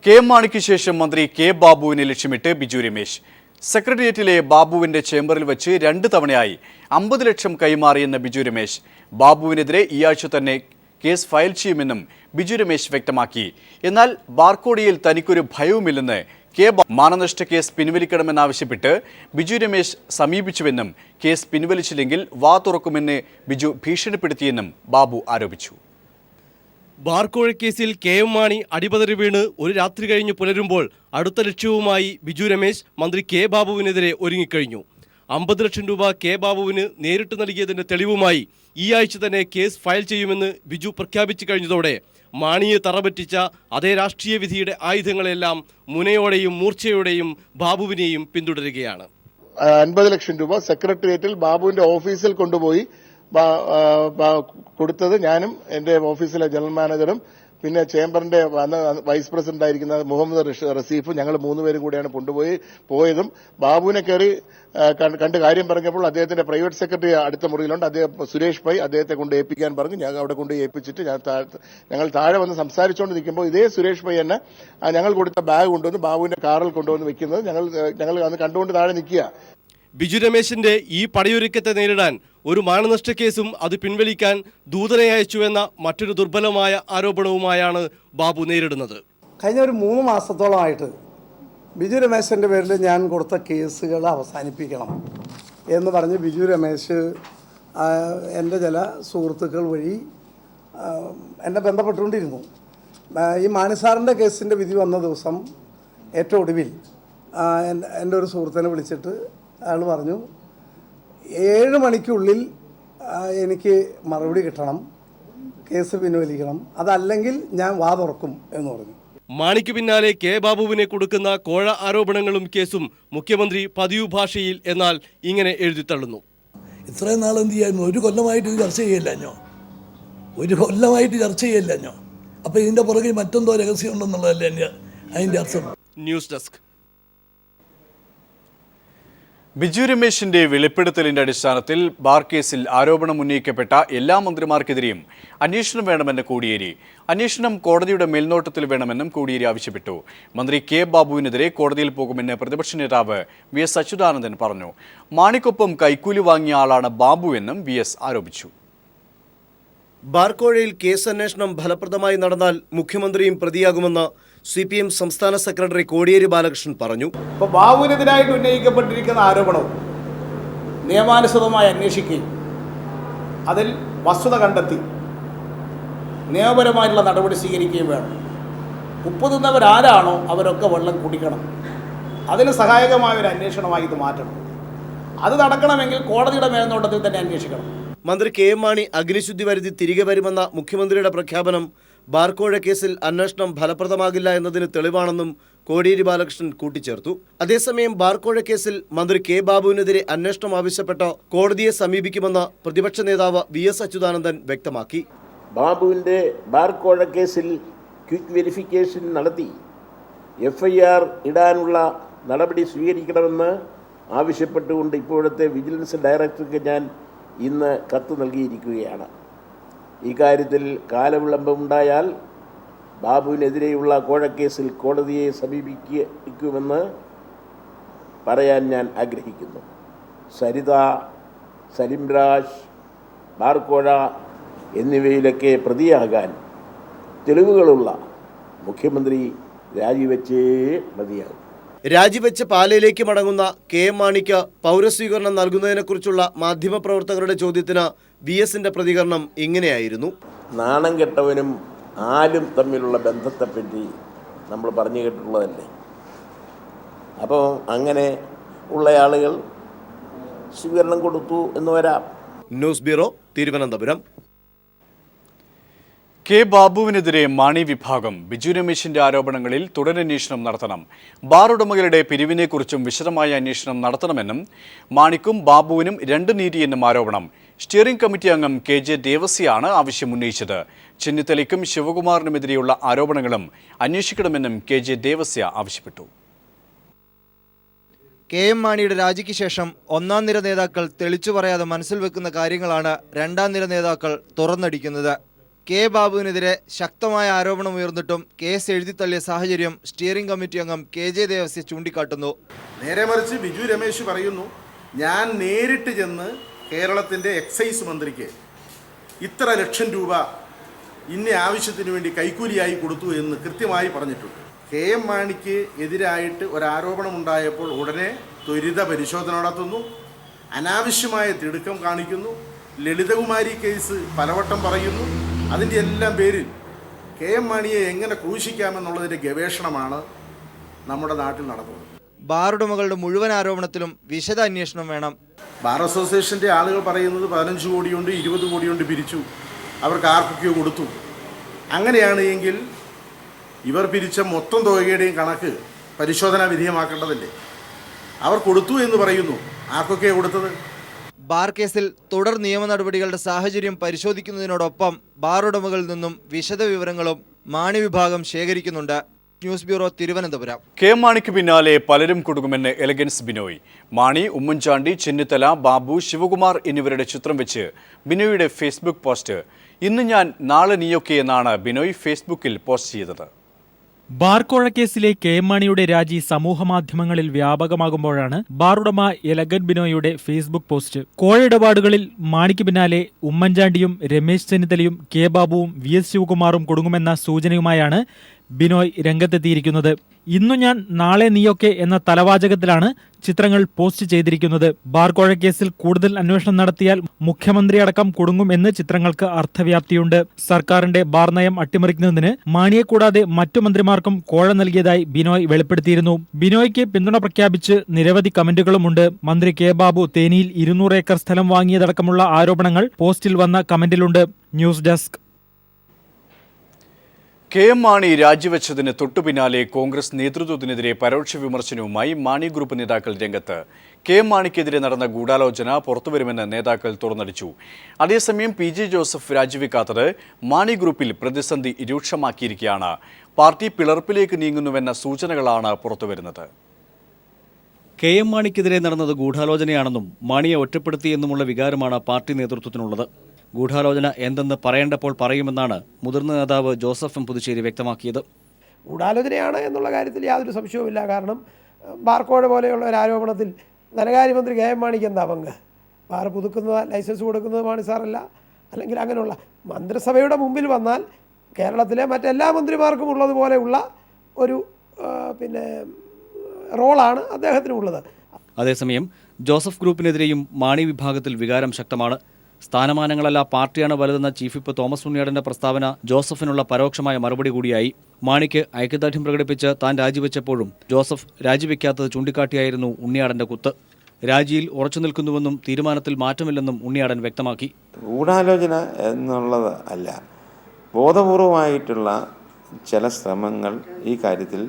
K M മാണിക്ക് ശേഷം മന്ത്രി കെ ബാബുവിനെ ലക്ഷ്യമിട്ട് ബിജു രമേശ്. സെക്രട്ടേറിയറ്റിലെ ബാബുവിന്റെ ചേംബറിൽ വെച്ച് 2 തവണയായി 50 ലക്ഷം കൈമാറിയെന്ന ബിജു രമേശ്. ബാബുവിനെതിരെ ഈ ആഴ്ച തന്നെ കേസ് ഫയൽ ചെയ്യുമെന്നും ബിജു രമേശ് വ്യക്തമാക്കി. എന്നാൽ ബാർക്കോടിയിൽ തനിക്കൊരു ഭയവുമില്ലെന്ന് മാനനഷ്ട കേസ് പിൻവലിക്കണമെന്നാവശ്യപ്പെട്ട് ബിജു രമേശ് സമീപിച്ചുവെന്നും കേസ് പിൻവലിച്ചില്ലെങ്കിൽ വാ തുറക്കുമെന്ന് ബിജു ഭീഷണിപ്പെടുത്തിയെന്നും ബാബു ആരോപിച്ചു. ബാർക്കോഴ കേസിൽ കെ എം മാണി അടിപതറി വീണ് ഒരു രാത്രി കഴിഞ്ഞ് പുലരുമ്പോൾ അടുത്ത ലക്ഷ്യവുമായി ബിജു രമേശ് മന്ത്രി കെ ബാബുവിനെതിരെ ഒരുങ്ങിക്കഴിഞ്ഞു. 50 ലക്ഷം രൂപ കെ ബാബുവിന് നേരിട്ട് നൽകിയതിന്റെ തെളിവുമായി ഈ ആഴ്ച തന്നെ കേസ് ഫയൽ ചെയ്യുമെന്ന് ബിജു പ്രഖ്യാപിച്ചു കഴിഞ്ഞതോടെ മാണിയെ തറപറ്റിച്ച അതേ രാഷ്ട്രീയ വിധിയുടെ ആയുധങ്ങളെല്ലാം മുനയോടെയും മൂർച്ചയോടെയും ബാബുവിനെയും പിന്തുടരുകയാണ്. 50 ലക്ഷം രൂപ സെക്രട്ടേറിയറ്റിൽ ബാബുവിന്റെ ഓഫീസിൽ കൊണ്ടുപോയി കൊടുത്തത് ഞാനും എന്റെ ഓഫീസിലെ ജനറൽ മാനേജറും പിന്നെ ചേംബറിന്റെ വൈസ് പ്രസിഡന്റ് ആയിരിക്കുന്ന മുഹമ്മദ് റസീഫും ഞങ്ങൾ 3 പേരും കൂടിയാണ് പോയതും ബാബുവിനെ കയറി കണ്ട് കാര്യം പറഞ്ഞപ്പോൾ അദ്ദേഹത്തിന്റെ പ്രൈവറ്റ് സെക്രട്ടറി അടുത്ത മുറിയിലുണ്ട്. അദ്ദേഹം സുരേഷ് ഭായ് അദ്ദേഹത്തെ കൊണ്ട് ഏൽപ്പിക്കാൻ പറഞ്ഞു. ഞാൻ അവിടെ കൊണ്ട് ഏൽപ്പിച്ചിട്ട് ഞങ്ങൾ താഴെ വന്ന് സംസാരിച്ചുകൊണ്ട് നിൽക്കുമ്പോൾ ഇതേ സുരേഷ് ഭായ് തന്നെ ഞങ്ങൾ കൊടുത്ത ബാഗ് കൊണ്ടുവന്ന് ബാബുവിന്റെ കാറിൽ കൊണ്ടുവന്ന് വെക്കുന്നത് ഞങ്ങൾ അന്ന് കണ്ടുകൊണ്ട് താഴെ നിൽക്കുക. ബിജു രമേശിന്റെ ഈ പടയൊരുക്കത്തെ നേരിടാൻ ഒരു മാനനഷ്ട കേസും അത് പിൻവലിക്കാൻ ദൂതനെ അയച്ചുവെന്ന മറ്റൊരു ദുർബലമായ ആരോപണവുമായാണ് ബാബു നേരിടുന്നത്. കഴിഞ്ഞ ഒരു 3 മാസത്തോളമായിട്ട് ബിജു രമേശിൻ്റെ പേരിൽ ഞാൻ കൊടുത്ത കേസുകൾ അവസാനിപ്പിക്കണം എന്ന് പറഞ്ഞ് ബിജു രമേശ് എൻ്റെ ചില സുഹൃത്തുക്കൾ വഴി എന്നെ ബന്ധപ്പെട്ടുകൊണ്ടിരുന്നു. ഈ മാണിസാറിൻ്റെ കേസിൻ്റെ വിധി വന്ന ദിവസം ഏറ്റവും ഒടുവിൽ എൻ്റെ ഒരു സുഹൃത്തിനെ വിളിച്ചിട്ട് അയാൾ പറഞ്ഞു 7 മണിക്കുള്ളിൽ എനിക്ക് മറുപടി കിട്ടണം, കേസ് പിൻവലിക്കണം, അതല്ലെങ്കിൽ ഞാൻ വാ തുറക്കും എന്ന് പറഞ്ഞു. മാണിക്ക് പിന്നാലെ കെ ബാബുവിനെ കൊടുക്കുന്ന കോഴ ആരോപണങ്ങളും കേസും മുഖ്യമന്ത്രി പതിവ് ഭാഷയിൽ എന്നാൽ ഇങ്ങനെ എഴുതിത്തള്ളുന്നു. ഇത്രയും നാൾ എന്ത് ചെയ്യായിരുന്നു? ഒരു കൊല്ലമായിട്ട് ഇത് ചർച്ച ചെയ്യല്ലോ. അപ്പോൾ ഇതിൻ്റെ പുറകിൽ മറ്റെന്തോ രഹസ്യം ഉണ്ടെന്നുള്ളതല്ലേ അതിൻ്റെ അർത്ഥം. News desk. ബിജു രമേശിന്റെ വെളിപ്പെടുത്തലിന്റെ അടിസ്ഥാനത്തിൽ ബാർ കേസിൽ ആരോപണം ഉന്നയിക്കപ്പെട്ട എല്ലാ മന്ത്രിമാർക്കെതിരെയും അന്വേഷണം വേണമെന്ന് കോടിയേരി. അന്വേഷണം കോടതിയുടെ മേൽനോട്ടത്തിൽ വേണമെന്നും കോടിയേരി ആവശ്യപ്പെട്ടു. മന്ത്രി കെ ബാബുവിനെതിരെ കോടതിയിൽ പോകുമെന്ന് പ്രതിപക്ഷ നേതാവ് വി.എസ്. അച്യുതാനന്ദൻ പറഞ്ഞു. മാണിക്കൊപ്പം കൈക്കൂലി വാങ്ങിയ ആളാണ് ബാബു എന്നും വി.എസ്. ആരോപിച്ചു. ബാർക്കോഴയിൽ കേസ് അന്വേഷണം ഫലപ്രദമായി നടന്നാൽ മുഖ്യമന്ത്രിയും പ്രതിയാകുമെന്ന് CPM സംസ്ഥാന സെക്രട്ടറി കോടിയേരി ബാലകൃഷ്ണൻ പറഞ്ഞു. ഇപ്പോൾ ബാബുവിനെതിരായിട്ട് ഉന്നയിക്കപ്പെട്ടിരിക്കുന്ന ആരോപണവും നിയമാനുസൃതമായി അന്വേഷിക്കുകയും അതിൽ വസ്തുത കണ്ടെത്തി നിയമപരമായിട്ടുള്ള നടപടി സ്വീകരിക്കുകയും വേണം. ഉപ്പുതിന്നവരാരാണോ അവരൊക്കെ വെള്ളം കുടിക്കണം. അതിന് സഹായകമായ ഒരു അന്വേഷണമായി ഇത് മാറ്റണം. അത് നടക്കണമെങ്കിൽ കോടതിയുടെ മേൽനോട്ടത്തിൽ തന്നെ അന്വേഷിക്കണം. മന്ത്രി കെ എം മാണി അഗ്നിശുദ്ധി വരുത്തി തിരികെ വരുമെന്ന മുഖ്യമന്ത്രിയുടെ പ്രഖ്യാപനം ബാർക്കോഴ കേസിൽ അന്വേഷണം ഫലപ്രദമാകില്ല എന്നതിന് തെളിവാണെന്നും കോടിയേരി ബാലകൃഷ്ണൻ കൂട്ടിച്ചേർത്തു. അതേസമയം ബാർക്കോഴ കേസിൽ മന്ത്രി കെ ബാബുവിനെതിരെ അന്വേഷണം ആവശ്യപ്പെട്ട കോടതിയെ സമീപിക്കുമെന്ന് പ്രതിപക്ഷ നേതാവ് വി.എസ്. അച്യുതാനന്ദൻ വ്യക്തമാക്കി. ബാബുവിൻ്റെ ബാർക്കോഴ കേസിൽ ക്വിക്ക് വെരിഫിക്കേഷൻ നടത്തി FIR ഇടാനുള്ള നടപടി സ്വീകരിക്കണമെന്ന് ആവശ്യപ്പെട്ടുകൊണ്ട് ഇപ്പോഴത്തെ വിജിലൻസ് ഡയറക്ടർക്ക് ഞാൻ ഇന്ന് കത്ത് നൽകിയിരിക്കുകയാണ്. ഇക്കാര്യത്തിൽ കാലവിളംബമുണ്ടായാൽ ബാബുവിനെതിരെയുള്ള കോഴക്കേസിൽ കോടതിയെ സമീപിക്കുമെന്ന് പറയാൻ ഞാൻ ആഗ്രഹിക്കുന്നു. സരിത, സലിംരാജ്, ബാർക്കോഴ എന്നിവയിലൊക്കെ പ്രതിയാകാൻ തെളിവുകളുള്ള മുഖ്യമന്ത്രി രാജിവെച്ചേ മതിയാകും. രാജിവെച്ച് പാലയിലേക്ക് മടങ്ങുന്ന കെ എം മാണിക്ക് പൗരസ്വീകരണം നൽകുന്നതിനെക്കുറിച്ചുള്ള മാധ്യമപ്രവർത്തകരുടെ ചോദ്യത്തിന് വി.എസിന്റെ പ്രതികരണം ഇങ്ങനെയായിരുന്നു. നാണം കെട്ടവനും ആലും തമ്മിലുള്ള ബന്ധത്തെപ്പറ്റി നമ്മൾ പറഞ്ഞു കേട്ടിട്ടുള്ളതല്ലേ. അപ്പോൾ അങ്ങനെ ഉള്ള ആളുകൾ സ്വീകരണം കൊടുത്തു എന്ന് വരാം. News bureau, Thiruvananthapuram. കെ ബാബുവിനെതിരെ മാണി വിഭാഗം ബിജു രമേശിന്റെ ആരോപണങ്ങളിൽ തുടരന്വേഷണം നടത്തണം. ബാർ ഉടമകളുടെ പിരിവിനെക്കുറിച്ചും വിശദമായ അന്വേഷണം നടത്തണമെന്നും മാണിക്കും ബാബുവിനും 2 നീതിയെന്നും ആരോപണം. സ്റ്റിയറിംഗ് കമ്മിറ്റി അംഗം KJ ദേവസ്യാണ് ആവശ്യമുന്നയിച്ചത്. ചെന്നിത്തലയ്ക്കും ശിവകുമാറിനുമെതിരെയുള്ള ആരോപണങ്ങളും അന്വേഷിക്കണമെന്നും KJ ദേവസ്യ ആവശ്യപ്പെട്ടു. കെ എം മാണിയുടെ രാജിക്ക് ശേഷം 1ാം നിര നേതാക്കൾ തെളിച്ചു പറയാതെ മനസ്സിൽ വെക്കുന്ന കാര്യങ്ങളാണ് 2ാം നിര നേതാക്കൾ തുറന്നടിക്കുന്നത്. കെ ബാബുവിനെതിരെ ശക്തമായ ആരോപണമുയർന്നിട്ടും കേസ് എഴുതിത്തള്ളിയ സാഹചര്യം സ്റ്റിയറിംഗ് കമ്മിറ്റി അംഗം KJ ദേവസ്യ ചൂണ്ടിക്കാട്ടുന്നു. നേരെ മറിച്ച് ബിജു രമേശ് പറയുന്നു, ഞാൻ നേരിട്ട് ചെന്ന് കേരളത്തിൻ്റെ എക്സൈസ് മന്ത്രിക്ക് ഇത്ര ലക്ഷം രൂപ ഇന്ന ആവശ്യത്തിന് വേണ്ടി കൈക്കൂലിയായി കൊടുത്തു എന്ന് കൃത്യമായി പറഞ്ഞിട്ടുണ്ട്. KM മാണിക്ക് എതിരായിട്ട് ഒരാരോപണമുണ്ടായപ്പോൾ ഉടനെ ത്വരിത പരിശോധന നടത്തുന്നു, അനാവശ്യമായ തിടുക്കം കാണിക്കുന്നു, ലളിതകുമാരി കേസ് പലവട്ടം പറയുന്നു. അതിൻ്റെ എല്ലാം പേരിൽ KM മാണിയെ എങ്ങനെ ക്രൂശിക്കാമെന്നുള്ളതിൻ്റെ ഗവേഷണമാണ് നമ്മുടെ നാട്ടിൽ നടക്കുന്നത്. ബാർ ഉടമകളുടെ മുഴുവൻ ആരോപണത്തിലും വിശദ അന്വേഷണം വേണം. ബാർ അസോസിയേഷൻ്റെ ആളുകൾ പറയുന്നത് 15 കോടിയുണ്ട്, 20 കോടിയുണ്ട് പിരിച്ചു, അവർക്ക് ആർക്കൊക്കെയോ കൊടുത്തു. അങ്ങനെയാണ് എങ്കിൽ ഇവർ പിരിച്ച മൊത്തം തുകയുടെയും കണക്ക് പരിശോധനാ വിധേയമാക്കേണ്ടതല്ലേ? അവർ കൊടുത്തു എന്ന് പറയുന്നു, ആർക്കൊക്കെയാണ് കൊടുത്തത്? ബാർ കേസിൽ തുടർ നിയമ നടപടികളുടെ സാഹചര്യം പരിശോധിക്കുന്നതിനോടൊപ്പം ബാർ ഉടമകളിൽ നിന്നും വിശദ വിവരങ്ങളും മാണി വിഭാഗം ശേഖരിക്കുന്നുണ്ട്. News bureau, Thiruvananthapuram. മാണിക്ക് പിന്നാലെ പലരും കുടുങ്ങുമെന്ന് എലഗൻസ് ബിനോയ്. മാണി, ഉമ്മൻചാണ്ടി, ചെന്നിത്തല, ബാബു, ശിവകുമാർ എന്നിവരുടെ ചിത്രം വെച്ച് ബിനോയുടെ ഫേസ്ബുക്ക് പോസ്റ്റ്. ഇന്ന് ഞാൻ നാളെ നീയൊക്കെ എന്നാണ് ബിനോയ് ഫേസ്ബുക്കിൽ പോസ്റ്റ് ചെയ്തത്. ബാർക്കോഴ കേസിലെ മാണിയുടെ രാജി സമൂഹമാധ്യമങ്ങളിൽ വ്യാപകമാകുമ്പോഴാണ് ബാർ ഉടമ എലഗൻ ബിനോയുടെ ഫേസ്ബുക്ക് പോസ്റ്റ്. കോഴ ഇടപാടുകളിൽ മാണിക്ക് പിന്നാലെ ഉമ്മൻചാണ്ടിയും രമേശ് ചെന്നിത്തലയും കെ ബാബുവും VS ശിവകുമാറും കുടുങ്ങുമെന്ന സൂചനയുമായാണ് ബിനോയ് രംഗത്തെത്തിയിരിക്കുന്നത്. ഇന്നു ഞാൻ നാളെ നീയൊക്കെ എന്ന തലവാചകത്തിലാണ് ചിത്രങ്ങൾ പോസ്റ്റ് ചെയ്തിരിക്കുന്നത്. ബാർക്കോഴ കേസിൽ കൂടുതൽ അന്വേഷണം നടത്തിയാൽ മുഖ്യമന്ത്രി അടക്കം കുടുങ്ങും എന്ന് ചിത്രങ്ങൾക്ക് അർത്ഥവ്യാപ്തിയുണ്ട്. സർക്കാരിന്റെ ബാർ നയം അട്ടിമറിക്കുന്നതിന് മാണിയെ കൂടാതെ മറ്റു മന്ത്രിമാർക്കും കോഴ നൽകിയതായി ബിനോയ് വെളിപ്പെടുത്തിയിരുന്നു. ബിനോയ്ക്ക് പിന്തുണ പ്രഖ്യാപിച്ച് നിരവധി കമന്റുകളുമുണ്ട്. മന്ത്രി കെ ബാബു തേനിയിൽ 200 ഏക്കർ സ്ഥലം വാങ്ങിയതടക്കമുള്ള ആരോപണങ്ങൾ പോസ്റ്റിൽ വന്ന കമന്റിലുണ്ട്. News desk. മാണി രാജിവെച്ചതിന് തൊട്ടുപിന്നാലെ കോൺഗ്രസ് നേതൃത്വത്തിനെതിരെ പരോക്ഷ വിമർശനവുമായി മാണി ഗ്രൂപ്പ് നേതാക്കൾ രംഗത്ത്. മാണിക്കെതിരെ നടന്ന ഗൂഢാലോചന പുറത്തുവരുമെന്ന് നേതാക്കൾ തുറന്നടിച്ചു. അതേസമയം PJ ജോസഫ് രാജിവെക്കാത്തത് മാണി ഗ്രൂപ്പിൽ പ്രതിസന്ധി രൂക്ഷമാക്കിയിരിക്കുകയാണ്. പാർട്ടി പിളർപ്പിലേക്ക് നീങ്ങുന്നുവെന്ന സൂചനകളാണ് പുറത്തുവരുന്നത്. മാണിക്കെതിരെ നടന്നത് ഗൂഢാലോചനയാണെന്നും മാണിയെ ഒറ്റപ്പെടുത്തിയെന്നുമുള്ള വികാരമാണ് പാർട്ടി നേതൃത്വത്തിനുള്ളത്. ഗൂഢാലോചന എന്തെന്ന് പറയേണ്ടപ്പോൾ പറയുമെന്നാണ് മുതിർന്ന നേതാവ് ജോസഫ് എം പുതുശ്ശേരി വ്യക്തമാക്കിയത്. ഗൂഢാലോചനയാണ് എന്നുള്ള കാര്യത്തിൽ യാതൊരു സംശയവുമില്ല. കാരണം ബാർക്കോഴ പോലെയുള്ള ഒരു ആരോപണത്തിൽ ധനകാര്യമന്ത്രി KM മാണിക്ക് എന്താ പങ്ക്? ബാർ പുതുക്കുന്നത്, ലൈസൻസ് കൊടുക്കുന്നത് മാണി സാറല്ല. അല്ലെങ്കിൽ അങ്ങനെയുള്ള മന്ത്രിസഭയുടെ മുമ്പിൽ വന്നാൽ കേരളത്തിലെ മറ്റെല്ലാ മന്ത്രിമാർക്കും ഉള്ളതുപോലെയുള്ള ഒരു റോളാണ് അദ്ദേഹത്തിനുള്ളത്. അതേസമയം ജോസഫ് ഗ്രൂപ്പിനെതിരെയും മാണി വിഭാഗത്തിൽ വികാരം ശക്തമാണ്. സ്ഥാനമാനങ്ങളല്ല, പാർട്ടിയാണ് വലുതെന്ന ചീഫ് വിപ്പ് തോമസ് ഉണ്ണിയാടന്റെ പ്രസ്താവന ജോസഫിനുള്ള പരോക്ഷമായ മറുപടി കൂടിയായി. മാണിക്ക് ഐക്യദാർഢ്യം പ്രകടിപ്പിച്ച് താൻ രാജിവെച്ചപ്പോഴും ജോസഫ് രാജിവെക്കാത്തത് ചൂണ്ടിക്കാട്ടിയായിരുന്നു ഉണ്ണിയാടന്റെ കുത്ത്. രാജിയിൽ ഉറച്ചു നിൽക്കുന്നുവെന്നും തീരുമാനത്തിൽ മാറ്റമില്ലെന്നും ഉണ്ണിയാടൻ വ്യക്തമാക്കി. ഗൂഢാലോചന എന്നുള്ളത് അല്ല, ബോധപൂർവമായിട്ടുള്ള ചില ശ്രമങ്ങൾ ഈ കാര്യത്തിൽ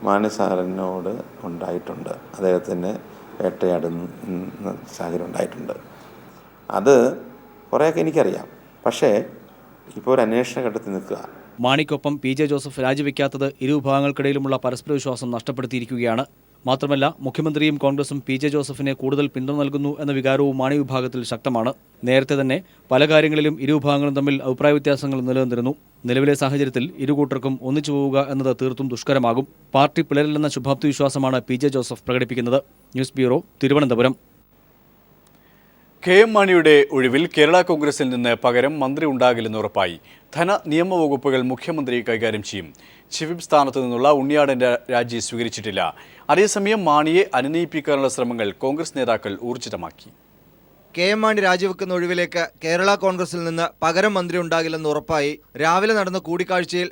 മാണി സാറിനോട് ഉണ്ടായിട്ടുണ്ട്. അദ്ദേഹത്തിന് വേട്ടയാടുന്ന സാഹചര്യം ഉണ്ടായിട്ടുണ്ട്. അത് കുറേയൊക്കെ എനിക്കറിയാം. പക്ഷേ ഇപ്പോൾ ഒരു അന്വേഷണ ഘട്ടത്തിൽ നിൽക്കുക. മാണിക്കൊപ്പം PJ ജോസഫ് രാജിവെക്കാത്തത് ഇരുവിഭാഗങ്ങൾക്കിടയിലുമുള്ള പരസ്പര വിശ്വാസം നഷ്ടപ്പെടുത്തിയിരിക്കുകയാണ്. മാത്രമല്ല, മുഖ്യമന്ത്രിയും കോൺഗ്രസും PJ ജോസഫിനെ കൂടുതൽ പിന്തുണ നൽകുന്നു എന്ന വികാരവും മാണി വിഭാഗത്തിൽ ശക്തമാണ്. നേരത്തെ തന്നെ പല കാര്യങ്ങളിലും ഇരുവിഭാഗങ്ങളും തമ്മിൽ അഭിപ്രായ വ്യത്യാസങ്ങൾ നിലനിന്നിരുന്നു. നിലവിലെ സാഹചര്യത്തിൽ ഇരുകൂട്ടർക്കും ഒന്നിച്ചു പോവുക എന്നത് തീർത്തും ദുഷ്കരമാകും. പാർട്ടി പിളരില്ലെന്ന ശുഭാപ്തി വിശ്വാസമാണ് PJ ജോസഫ് പ്രകടിപ്പിക്കുന്നത്. News bureau, Thiruvananthapuram. മാണിയുടെ ഒഴിവിൽ കേരള കോൺഗ്രസിൽ നിന്ന് പകരം മന്ത്രി ഉണ്ടാകില്ലെന്ന് ഉറപ്പായി. നിയമ വകുപ്പുകൾ മുഖ്യമന്ത്രി കൈകാര്യം ചെയ്യും. ചീഫ് വിപ്പ് സ്ഥാനത്ത് നിന്നുള്ള ഉണ്ണിയാടന്റെ രാജി സ്വീകരിച്ചിട്ടില്ല. അതേസമയം മാണിയെ അനുനയിപ്പിക്കാനുള്ള ശ്രമങ്ങൾ കോൺഗ്രസ് നേതാക്കൾ ഊർജിതമാക്കി. മാണി രാജിവെക്കുന്ന ഒഴിവിലേക്ക് കേരള കോൺഗ്രസിൽ നിന്ന് പകരം മന്ത്രി ഉണ്ടാകില്ലെന്ന് ഉറപ്പായി. രാവിലെ നടന്ന കൂടിക്കാഴ്ചയിൽ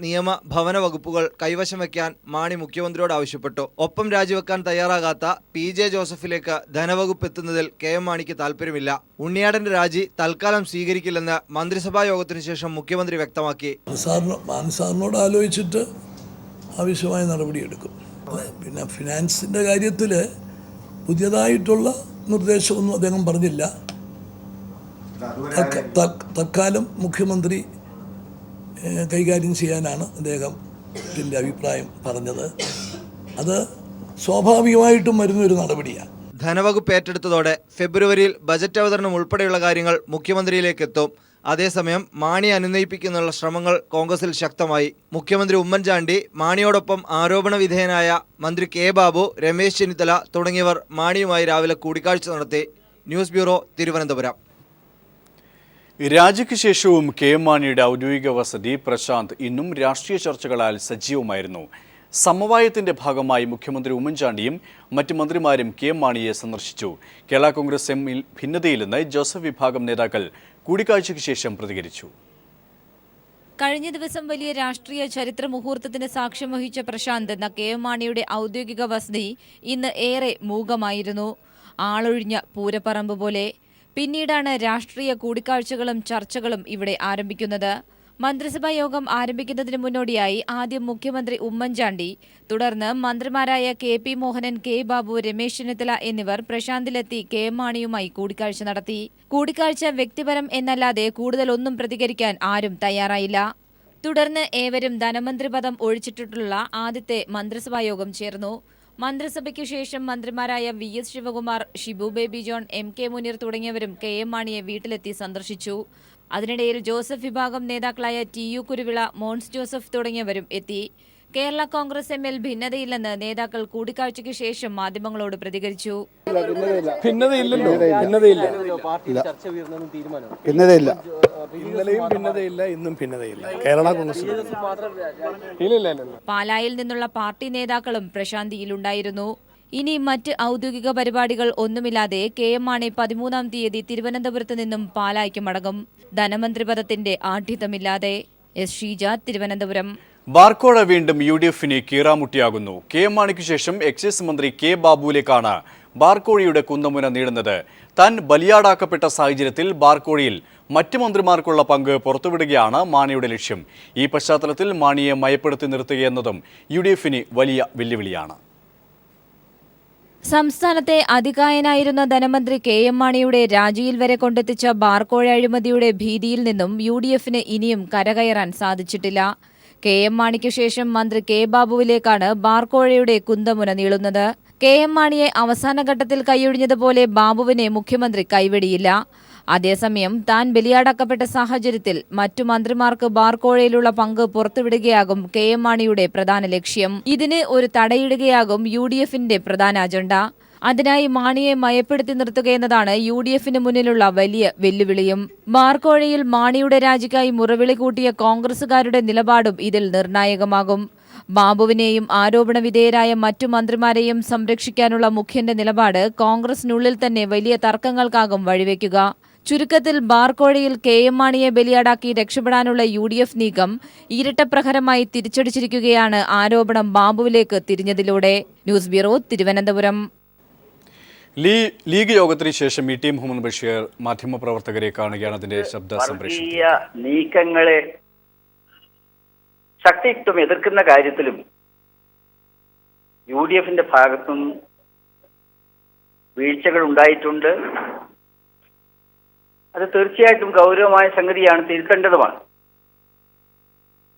നിയമ, ഭവന വകുപ്പുകൾ കൈവശം വയ്ക്കാൻ മാണി മുഖ്യമന്ത്രിയോട് ആവശ്യപ്പെട്ടു. ഒപ്പം രാജിവെക്കാൻ തയ്യാറാകാത്ത PJ ജോസഫിലേക്ക് ധനവകുപ്പ് എത്തുന്നതിൽ മാണിക്ക് താല്പര്യമില്ല. ഉണ്ണിയാടന്റെ രാജി തൽക്കാലം സ്വീകരിക്കില്ലെന്ന് മന്ത്രിസഭാ യോഗത്തിന് ശേഷം മുഖ്യമന്ത്രി വ്യക്തമാക്കി. സാറിനോട് ആലോചിച്ചിട്ട് ആവശ്യമായ നടപടിയെടുക്കും. പിന്നെ ഫിനാൻസിൻ്റെ കാര്യത്തിൽ പുതിയതായിട്ടുള്ള നിർദ്ദേശമൊന്നും അദ്ദേഹം പറഞ്ഞില്ല. തൽക്കാലം മുഖ്യമന്ത്രി കൈകാര്യം ചെയ്യാനാണ് അദ്ദേഹത്തിൻ്റെ അഭിപ്രായം പറഞ്ഞത്. അത് സ്വാഭാവികമായിട്ടും വരുന്നൊരു നടപടിയാണ്. ധനവകുപ്പ് ഏറ്റെടുത്തതോടെ ഫെബ്രുവരിയിൽ ബജറ്റ് അവതരണം ഉൾപ്പെടെയുള്ള കാര്യങ്ങൾ മുഖ്യമന്ത്രിയിലേക്ക് എത്തും. അതേസമയം മാണിയെ അനുനയിപ്പിക്കാനുള്ള ശ്രമങ്ങൾ കോൺഗ്രസിൽ ശക്തമായി. മുഖ്യമന്ത്രി ഉമ്മൻചാണ്ടി, മാണിയോടൊപ്പം ആരോപണ വിധേയനായ മന്ത്രി കെ ബാബു, രമേശ് ചെന്നിത്തല തുടങ്ങിയവർ മാണിയുമായി രാവിലെ കൂടിക്കാഴ്ച നടത്തി. News bureau, Thiruvananthapuram. രാജിക്ക് ശേഷവും കെ എം മാണിയുടെ ഔദ്യോഗിക വസതി പ്രശാന്ത് ഇന്നും രാഷ്ട്രീയ ചർച്ചകളാൽ സജീവമായിരുന്നു. സമവായത്തിന്റെ ഭാഗമായി മുഖ്യമന്ത്രി ഉമ്മൻചാണ്ടിയും മറ്റ് മന്ത്രിമാരും കെ എം മാണിയെ സന്ദർശിച്ചു. കേരള കോൺഗ്രസ് എമ്മിൽ ഭിന്നതയില്ലെന്ന് ജോസഫ് വിഭാഗം നേതാക്കൾ കൂടിക്കാഴ്ചയ്ക്ക് ശേഷം പ്രതികരിച്ചു. കഴിഞ്ഞ ദിവസം വലിയ രാഷ്ട്രീയ ചരിത്ര മുഹൂർത്തത്തിന് സാക്ഷ്യം വഹിച്ച പ്രശാന്ത് എന്ന കെ എം മാണിയുടെ ഔദ്യോഗിക വസതി ഇന്ന് ഏറെ മൂകമായിരുന്നു. ആളൊഴിഞ്ഞ പൂരപ്പറമ്പ് പോലെ. പിന്നീടാണ് രാഷ്ട്രീയ കൂടിക്കാഴ്ചകളും ചർച്ചകളും ഇവിടെ ആരംഭിക്കുന്നത്. മന്ത്രിസഭാ യോഗം ആരംഭിക്കുന്നതിന് മുന്നോടിയായി ആദ്യം മുഖ്യമന്ത്രി ഉമ്മൻചാണ്ടി, തുടർന്ന് മന്ത്രിമാരായ K P Mohanan, K Babu, Ramesh Chennithala എന്നിവർ പ്രശാന്തിലെത്തി കെ എം മാണിയുമായി കൂടിക്കാഴ്ച നടത്തി. കൂടിക്കാഴ്ച വ്യക്തിപരം എന്നല്ലാതെ കൂടുതലൊന്നും പ്രതികരിക്കാൻ ആരും തയ്യാറായില്ല. തുടർന്ന് ഏവരും ധനമന്ത്രി പദം ഒഴിച്ചിട്ടുള്ള ആദ്യത്തെ മന്ത്രിസഭാ യോഗം ചേർന്നു. മന്ത്രിസഭയ്ക്കു ശേഷം മന്ത്രിമാരായ V S Shivakumar, Shibu Baby John, M K Muneer തുടങ്ങിയവരും കെ എം മാണിയെ വീട്ടിലെത്തി സന്ദർശിച്ചു. അതിനിടയിൽ ജോസഫ് വിഭാഗം നേതാക്കളായ ടി യു കുരുവിള, മോൻസ് ജോസഫ് തുടങ്ങിയവരും എത്തി. കേരള കോൺഗ്രസ് എമ്മിൽ ഭിന്നതയില്ലെന്ന് നേതാക്കൾ കൂടിക്കാഴ്ചയ്ക്ക് ശേഷം മാധ്യമങ്ങളോട് പ്രതികരിച്ചു. പാലായിൽ നിന്നുള്ള പാർട്ടി നേതാക്കളും പ്രശാന്തിയിലുണ്ടായിരുന്നു. ഇനി മറ്റ് ഔദ്യോഗിക പരിപാടികൾ ഒന്നുമില്ലാതെ കെ എം മാണി 13-ാം തീയതി തിരുവനന്തപുരത്ത് നിന്നും പാലായ്ക്ക് മടങ്ങും. ധനമന്ത്രി പദത്തിന്റെ ആഢ്യതമില്ലാതെ. എസ് ഷീജ, തിരുവനന്തപുരം. ബാർക്കോഴ വീണ്ടും UDF-ന് കീറാമുട്ടിയാകുന്നു. കെ എം മാണിക്ക് ശേഷം എക്സൈസ് മന്ത്രി കെ ബാബുവിലേക്കാണ് ബാർക്കോഴയുടെ കുന്തമുന നീളുന്നത്. താൻ ബലിയാടാക്കപ്പെട്ട സാഹചര്യത്തിൽ ബാർക്കോഴയിൽ മറ്റ് മന്ത്രിമാർക്കുള്ള പങ്ക് പുറത്തുവിടുകയാണ് മാണിയുടെ ലക്ഷ്യം. ഈ പശ്ചാത്തലത്തിൽ മാണിയെ മയപ്പെടുത്തി നിർത്തുകയെന്നതും UDF-ന് വലിയ വെല്ലുവിളിയാണ്. സംസ്ഥാനത്തെ അതികായനായിരുന്ന ധനമന്ത്രി കെ എം മാണിയുടെ രാജിയിൽ വരെ കൊണ്ടെത്തിച്ച ബാർക്കോഴ അഴിമതിയുടെ ഭീതിയിൽ നിന്നും UDF-ന് ഇനിയും കരകയറാൻ സാധിച്ചിട്ടില്ല. കെ എം മാണിക്ക് ശേഷം മന്ത്രി കെ ബാബുവിലേക്കാണ് ബാർക്കോഴയുടെ കുന്തമുന നീളുന്നത്. കെ എം മാണിയെ അവസാന ഘട്ടത്തിൽ കൈയൊഴിഞ്ഞതുപോലെ ബാബുവിനെ മുഖ്യമന്ത്രി കൈവെടിയില്ല. അതേസമയം താൻ ബലിയാടാക്കപ്പെട്ട സാഹചര്യത്തിൽ മറ്റു മന്ത്രിമാർക്ക് ബാർക്കോഴയിലുള്ള പങ്ക് പുറത്തുവിടുകയാകും കെ എം മാണിയുടെ പ്രധാന ലക്ഷ്യം. ഇതിന് ഒരു തടയിടുകയാകും UDF-ന്റെ പ്രധാന അജണ്ട. അതിനായി മാണിയെ മയപ്പെടുത്തി നിർത്തുകയെന്നതാണ് UDF-ന് മുന്നിലുള്ള വലിയ വെല്ലുവിളിയും. ബാർക്കോഴയിൽ മാണിയുടെ രാജിക്കായി മുറവിളി കൂട്ടിയ കോൺഗ്രസുകാരുടെ നിലപാടും ഇതിൽ നിർണായകമാകും. ബാബുവിനെയും ആരോപണ വിധേയരായ മറ്റു മന്ത്രിമാരെയും സംരക്ഷിക്കാനുള്ള മുഖ്യന്റെ നിലപാട് കോൺഗ്രസിനുള്ളിൽ തന്നെ വലിയ തർക്കങ്ങൾക്കാകും വഴിവെക്കുക. ചുരുക്കത്തിൽ ബാർക്കോഴയിൽ കെ എം മാണിയെ ബലിയാടാക്കി രക്ഷപ്പെടാനുള്ള UDF നീക്കം ഇരട്ടപ്രഹരമായി തിരിച്ചടിച്ചിരിക്കുകയാണ് ആരോപണം ബാബുവിലേക്ക് തിരിഞ്ഞതിലൂടെ. News bureau, Thiruvananthapuram. ലീഗ് യോഗത്തിന് ശേഷം ടി മുഹമ്മദ് ബഷീർ മാധ്യമപ്രവർത്തകരെ കാണുകയാണ്. അതിന്റെ ശബ്ദ സംപ്രേഷണം. നീക്കങ്ങളെ ശക്തിയുക്തം എതിർക്കുന്ന കാര്യത്തിലും UDF-ന്റെ ഭാഗത്തും വീഴ്ചകൾ ഉണ്ടായിട്ടുണ്ട്. അത് തീർച്ചയായിട്ടും ഗൗരവമായ സംഗതിയാണ്, തിരുത്തേണ്ടതുമാണ്.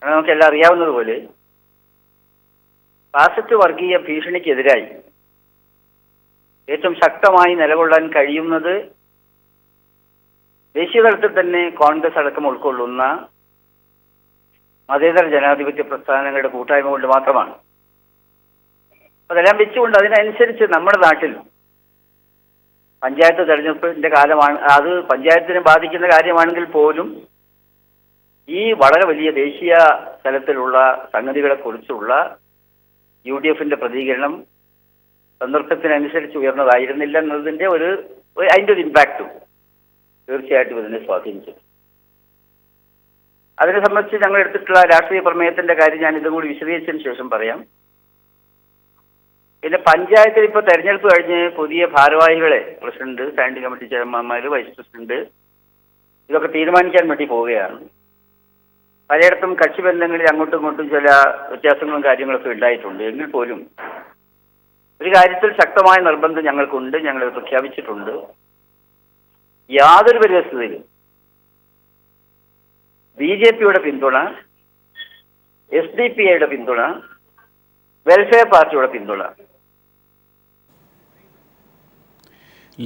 നമുക്കെല്ലാം അറിയാവുന്നതുപോലെ ഫാസിസ്റ്റ് വർഗീയ ഭീഷണിക്കെതിരായി ഏറ്റവും ശക്തമായി നിലകൊള്ളാൻ കഴിയുന്നത് ദേശീയ തലത്തിൽ തന്നെ കോൺഗ്രസ് അടക്കം ഉൾക്കൊള്ളുന്ന മതേതര ജനാധിപത്യ പ്രസ്ഥാനങ്ങളുടെ കൂട്ടായ്മ കൊണ്ട് മാത്രമാണ്. അതെല്ലാം വെച്ചുകൊണ്ട് അതിനനുസരിച്ച് നമ്മുടെ നാട്ടിൽ പഞ്ചായത്ത് തെരഞ്ഞെടുപ്പിന്റെ കാലമാണ്. അത് പഞ്ചായത്തിനെ ബാധിക്കുന്ന കാര്യമാണെങ്കിൽ പോലും ഈ വളരെ വലിയ ദേശീയ തലത്തിലുള്ള സംഗതികളെ കുറിച്ചുള്ള UDF-ന്റെ പ്രതികരണം സന്ദർഭത്തിനനുസരിച്ച് ഉയർന്നതായിരുന്നില്ല എന്നതിന്റെ അതിന്റെ ഒരു ഇമ്പാക്റ്റും തീർച്ചയായിട്ടും ഇതിനെ സ്വാധീനിച്ചു. അതിനെ സംബന്ധിച്ച് ഞങ്ങൾ എടുത്തിട്ടുള്ള രാഷ്ട്രീയ പ്രമേയത്തിന്റെ കാര്യം ഞാൻ ഇതും കൂടി വിശദീകരിച്ചതിന് ശേഷം പറയാം. പിന്നെ പഞ്ചായത്തിൽ ഇപ്പോൾ തെരഞ്ഞെടുപ്പ് കഴിഞ്ഞ് പുതിയ ഭാരവാഹികളെ, പ്രസിഡന്റ്, സ്റ്റാൻഡിംഗ് കമ്മിറ്റി ചെയർമാൻമാർ, വൈസ് പ്രസിഡന്റ്, ഇതൊക്കെ തീരുമാനിക്കാൻ വേണ്ടി പോവുകയാണ്. പലയിടത്തും കക്ഷിബന്ധങ്ങളിൽ അങ്ങോട്ടും ഇങ്ങോട്ടും ചില വ്യത്യാസങ്ങളും കാര്യങ്ങളൊക്കെ ഉണ്ടായിട്ടുണ്ട്. എങ്കിൽ പോലും ഒരു കാര്യത്തിൽ ശക്തമായ നിർബന്ധം ഞങ്ങൾക്കുണ്ട്, ഞങ്ങൾ പ്രഖ്യാപിച്ചിട്ടുണ്ട്. യാതൊരു പരിസ്ഥിതിയിലും BJP-യുടെ പിന്തുണ, SDPI-യുടെ പിന്തുണ, വെൽഫെയർ പാർട്ടിയുടെ പിന്തുണ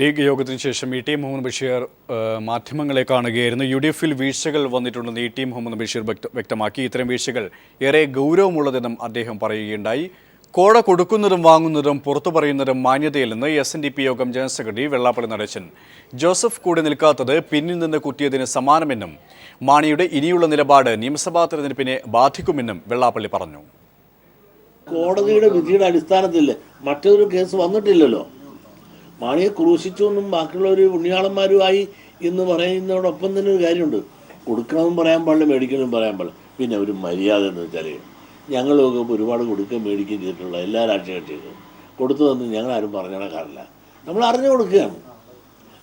ലീഗ് യോഗത്തിന് ശേഷം ഇ.ടി. മുഹമ്മദ് ബഷീർ മാധ്യമങ്ങളെ കാണുകയായിരുന്നു. UDF-ൽ വീഴ്ചകൾ വന്നിട്ടുണ്ടെന്ന് ഇ.ടി. മുഹമ്മദ് ബഷീർ വ്യക്തമാക്കി. ഇത്തരം വീഴ്ചകൾ ഏറെ ഗൗരവമുള്ളതെന്നും അദ്ദേഹം പറയുകയുണ്ടായി. കോഴ കൊടുക്കുന്നതും വാങ്ങുന്നതും പുറത്തു പറയുന്നതും മാന്യതയില്ലെന്ന് SNDP യോഗം general secretary Vellappally Natesan. Joseph കൂടെ നിൽക്കാത്തത് പിന്നിൽ നിന്ന് കുത്തിയതിന് സമാനമെന്നും മാണിയുടെ ഇനിയുള്ള നിലപാട് നിയമസഭാ തെരഞ്ഞെടുപ്പിനെ ബാധിക്കുമെന്നും വെള്ളാപ്പള്ളി പറഞ്ഞു. കോടതിയുടെ വിധിയുടെ അടിസ്ഥാനത്തിൽ മറ്റൊരു കേസ് വന്നിട്ടില്ലല്ലോ. മാണിയെ ക്രൂശിച്ചു എന്നും ബാക്കിയുള്ളവർ പുണ്യാളന്മാരുമായി എന്ന് പറയുന്നതോടൊപ്പം തന്നെ ഒരു കാര്യമുണ്ട്. കൊടുക്കണമെന്നും പറയാൻ പാടില്ല, മേടിക്കണമെന്നും പറയാൻ പാടില്ല. പിന്നെ ഒരു മര്യാദ എന്ന് വെച്ചാൽ ഞങ്ങളൊക്കെ ഒരുപാട് കൊടുക്കുകയും മേടിക്കുകയും ചെയ്തിട്ടുള്ള എല്ലാ രാഷ്ട്രീയ കക്ഷികളും കൊടുത്തു തന്ന് ഞങ്ങളാരും പറഞ്ഞു നടക്കാറില്ല. നമ്മൾ അറിഞ്ഞു കൊടുക്കുകയാണ്,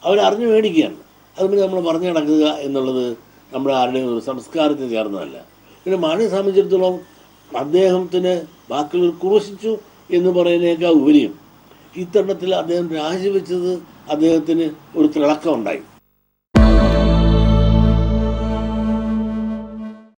അവരറിഞ്ഞു മേടിക്കുകയാണ്. അതുപോലെ നമ്മൾ പറഞ്ഞു നടക്കുക എന്നുള്ളത് നമ്മുടെ ആരുടെയും ഒരു സംസ്കാരത്തിന് ചേർന്നതല്ല. പിന്നെ മാണിയെ സംബന്ധിച്ചിടത്തോളം അദ്ദേഹത്തിന് ബാക്കിയുള്ളവർ ക്രൂശിച്ചു എന്ന് പറയുന്നതിനേക്കാൾ ഉപരിയും ഇത്തരണത്തിൽ അദ്ദേഹം രാജിവെച്ചത് അദ്ദേഹത്തിന് ഒരു തിളക്കം ഉണ്ടായി.